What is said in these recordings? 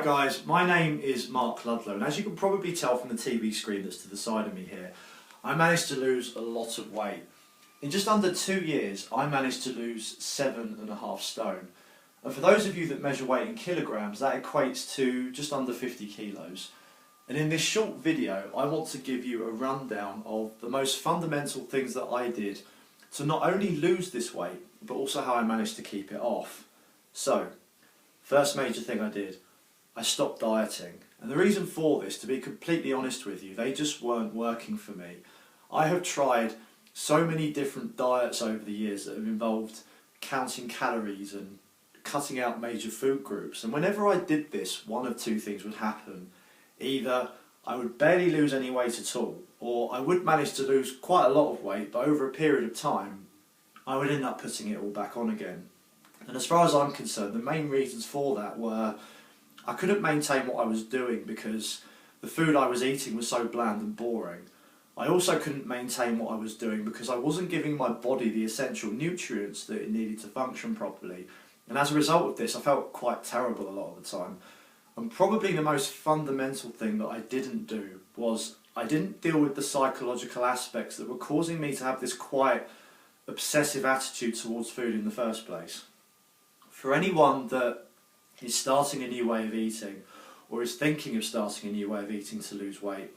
guys, my name is Mark Ludlow, and as you can probably tell from the TV screen that's to the side of me here, I managed to lose a lot of weight. In just under 2 years, I managed to lose 7.5 stone. And for those of you that measure weight in kilograms, that equates to just under 50 kilos. And in this short video, I want to give you a rundown of the most fundamental things that I did to not only lose this weight, but also how I managed to keep it off. So, first major thing I did, I stopped dieting. And the reason for this, to be completely honest with you, they just weren't working for me. I have tried so many different diets over the years that have involved counting calories and cutting out major food groups. And whenever I did this, one of two things would happen. Either I would barely lose any weight at all, or I would manage to lose quite a lot of weight, but over a period of time, I would end up putting it all back on again. And as far as I'm concerned, the main reasons for that were I couldn't maintain what I was doing because the food I was eating was so bland and boring. I also couldn't maintain what I was doing because I wasn't giving my body the essential nutrients that it needed to function properly. And as a result of this, I felt quite terrible a lot of the time. And probably the most fundamental thing that I didn't do was I didn't deal with the psychological aspects that were causing me to have this quite obsessive attitude towards food in the first place. For anyone that is starting a new way of eating or is thinking of starting a new way of eating to lose weight,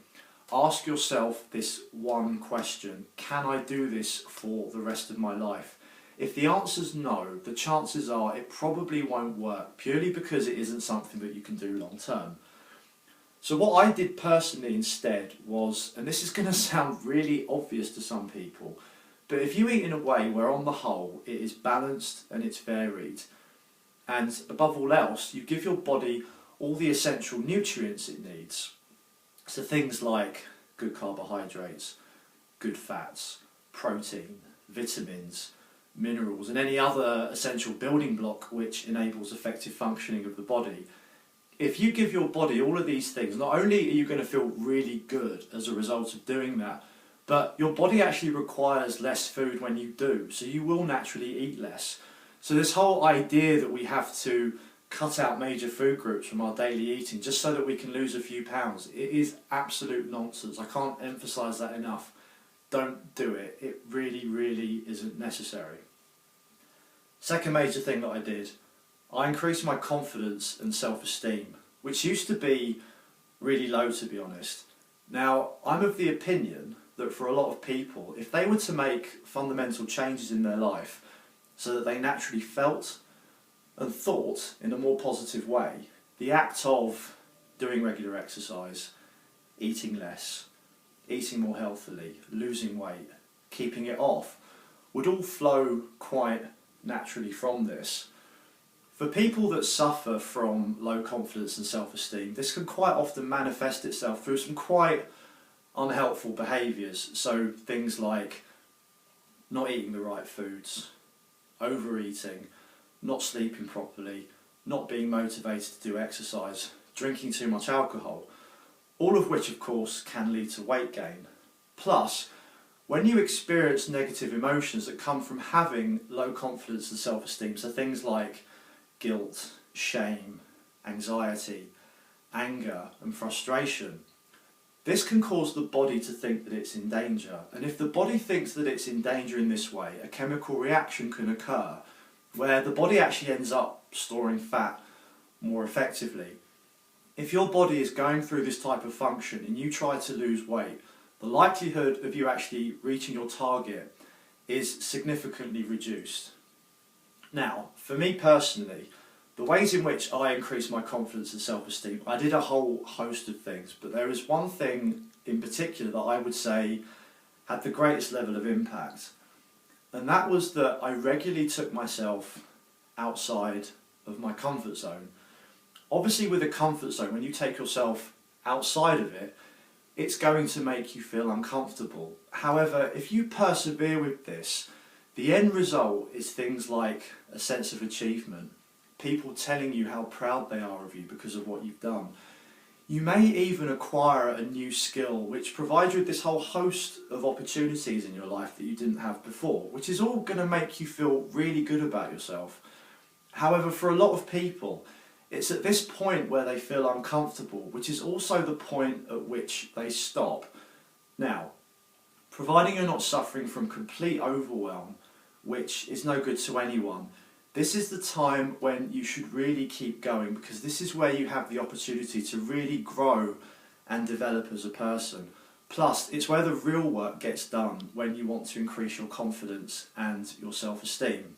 ask yourself this one question: can I do this for the rest of my life? If the answer's no, the chances are it probably won't work, purely because it isn't something that you can do long term. So what I did personally instead was, and this is going to sound really obvious to some people, but if you eat in a way where on the whole it is balanced and it's varied, and above all else, you give your body all the essential nutrients it needs. So things like good carbohydrates, good fats, protein, vitamins, minerals, and any other essential building block which enables effective functioning of the body. If you give your body all of these things, not only are you going to feel really good as a result of doing that, but your body actually requires less food when you do, so you will naturally eat less. So this whole idea that we have to cut out major food groups from our daily eating just so that we can lose a few pounds, it is absolute nonsense. I can't emphasise that enough. Don't do it. It really, really isn't necessary. Second major thing that I did, I increased my confidence and self-esteem, which used to be really low, to be honest. Now, I'm of the opinion that for a lot of people, if they were to make fundamental changes in their life so that they naturally felt and thought in a more positive way, the act of doing regular exercise, eating less, eating more healthily, losing weight, keeping it off, would all flow quite naturally from this. For people that suffer from low confidence and self-esteem, this can quite often manifest itself through some quite unhelpful behaviours. So things like not eating the right foods, overeating, not sleeping properly, not being motivated to do exercise, drinking too much alcohol, all of which of course can lead to weight gain. Plus, when you experience negative emotions that come from having low confidence and self-esteem, so things like guilt, shame, anxiety, anger and frustration, this can cause the body to think that it's in danger. And if the body thinks that it's in danger in this way, a chemical reaction can occur where the body actually ends up storing fat more effectively. If your body is going through this type of function and you try to lose weight, the likelihood of you actually reaching your target is significantly reduced. Now, for me personally, the ways in which I increased my confidence and self-esteem, I did a whole host of things, but there is one thing in particular that I would say had the greatest level of impact. And that was that I regularly took myself outside of my comfort zone. Obviously with a comfort zone, when you take yourself outside of it, it's going to make you feel uncomfortable. However, if you persevere with this, the end result is things like a sense of achievement, people telling you how proud they are of you because of what you've done. You may even acquire a new skill which provides you with this whole host of opportunities in your life that you didn't have before, which is all going to make you feel really good about yourself. However, for a lot of people, It's at this point where they feel uncomfortable, which is also the point at which they stop. Now, providing you're not suffering from complete overwhelm, which is no good to anyone, this is the time when you should really keep going, because this is where you have the opportunity to really grow and develop as a person. Plus, it's where the real work gets done when you want to increase your confidence and your self-esteem.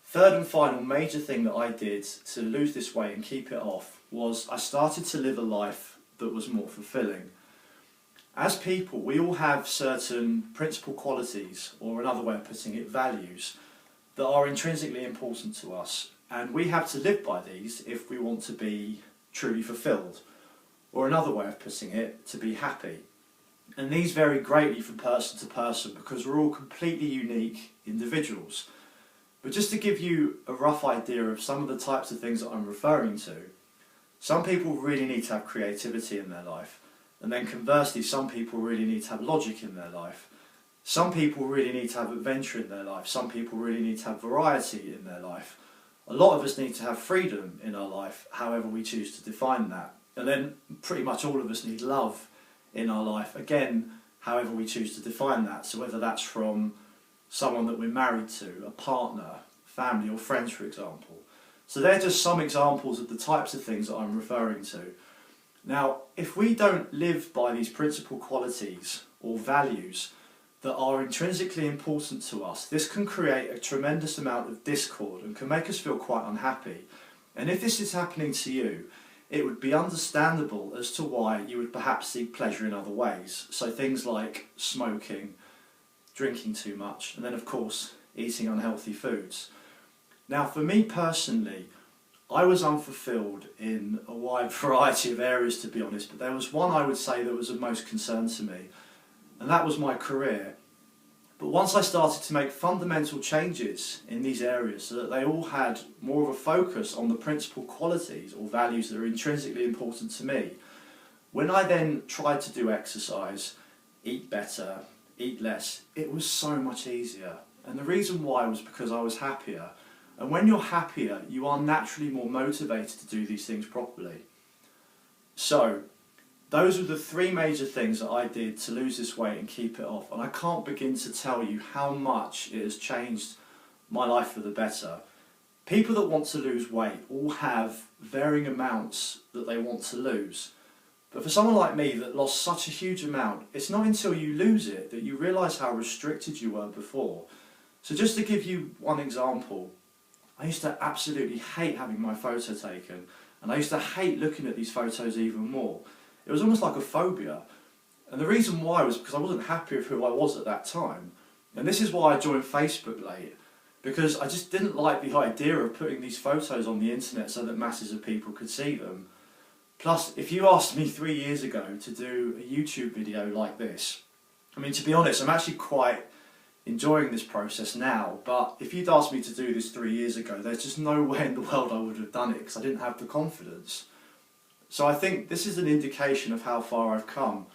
Third and final major thing that I did to lose this weight and keep it off was I started to live a life that was more fulfilling. As people, we all have certain principal qualities, or another way of putting it, values, that are intrinsically important to us, and we have to live by these if we want to be truly fulfilled, or another way of putting it, to be happy. And these vary greatly from person to person because we're all completely unique individuals. But just to give you a rough idea of some of the types of things that I'm referring to, some people really need to have creativity in their life, and then conversely some people really need to have logic in their life. Some people really need to have adventure in their life. Some people really need to have variety in their life. A lot of us need to have freedom in our life, however we choose to define that. And then pretty much all of us need love in our life, again, however we choose to define that. So whether that's from someone that we're married to, a partner, family or friends, for example. So they're just some examples of the types of things that I'm referring to. Now, if we don't live by these principal qualities or values that are intrinsically important to us, this can create a tremendous amount of discord and can make us feel quite unhappy. And if this is happening to you, it would be understandable as to why you would perhaps seek pleasure in other ways. So things like smoking, drinking too much, and then of course eating unhealthy foods. Now for me personally, I was unfulfilled in a wide variety of areas, to be honest, but there was one I would say that was of most concern to me, and that was my career. But once I started to make fundamental changes in these areas so that they all had more of a focus on the principal qualities or values that are intrinsically important to me, when I then tried to do exercise, eat better, eat less, it was so much easier. And the reason why was because I was happier. And when you're happier, you are naturally more motivated to do these things properly. So, those were the three major things that I did to lose this weight and keep it off. And I can't begin to tell you how much it has changed my life for the better. People that want to lose weight all have varying amounts that they want to lose. But for someone like me that lost such a huge amount, it's not until you lose it that you realise how restricted you were before. So just to give you one example, I used to absolutely hate having my photo taken, and I used to hate looking at these photos even more. It was almost like a phobia. And the reason why was because I wasn't happy with who I was at that time. And this is why I joined Facebook late, because I just didn't like the idea of putting these photos on the internet so that masses of people could see them. Plus, if you asked me 3 years ago to do a YouTube video like this, I mean, to be honest, I'm actually quite enjoying this process now, but if you'd asked me to do this 3 years ago, there's just no way in the world I would have done it because I didn't have the confidence. So I think this is an indication of how far I've come,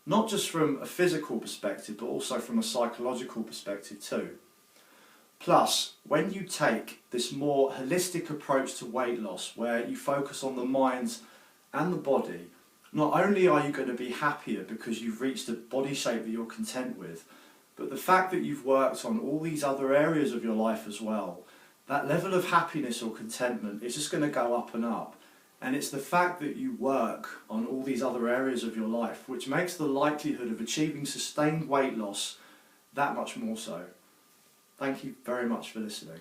not just from a physical perspective, but also from a psychological perspective too. Plus, when you take this more holistic approach to weight loss, where you focus on the mind and the body, not only are you going to be happier because you've reached a body shape that you're content with, but the fact that you've worked on all these other areas of your life as well, that level of happiness or contentment is just going to go up and up. And it's the fact that you work on all these other areas of your life which makes the likelihood of achieving sustained weight loss that much more so. Thank you very much for listening.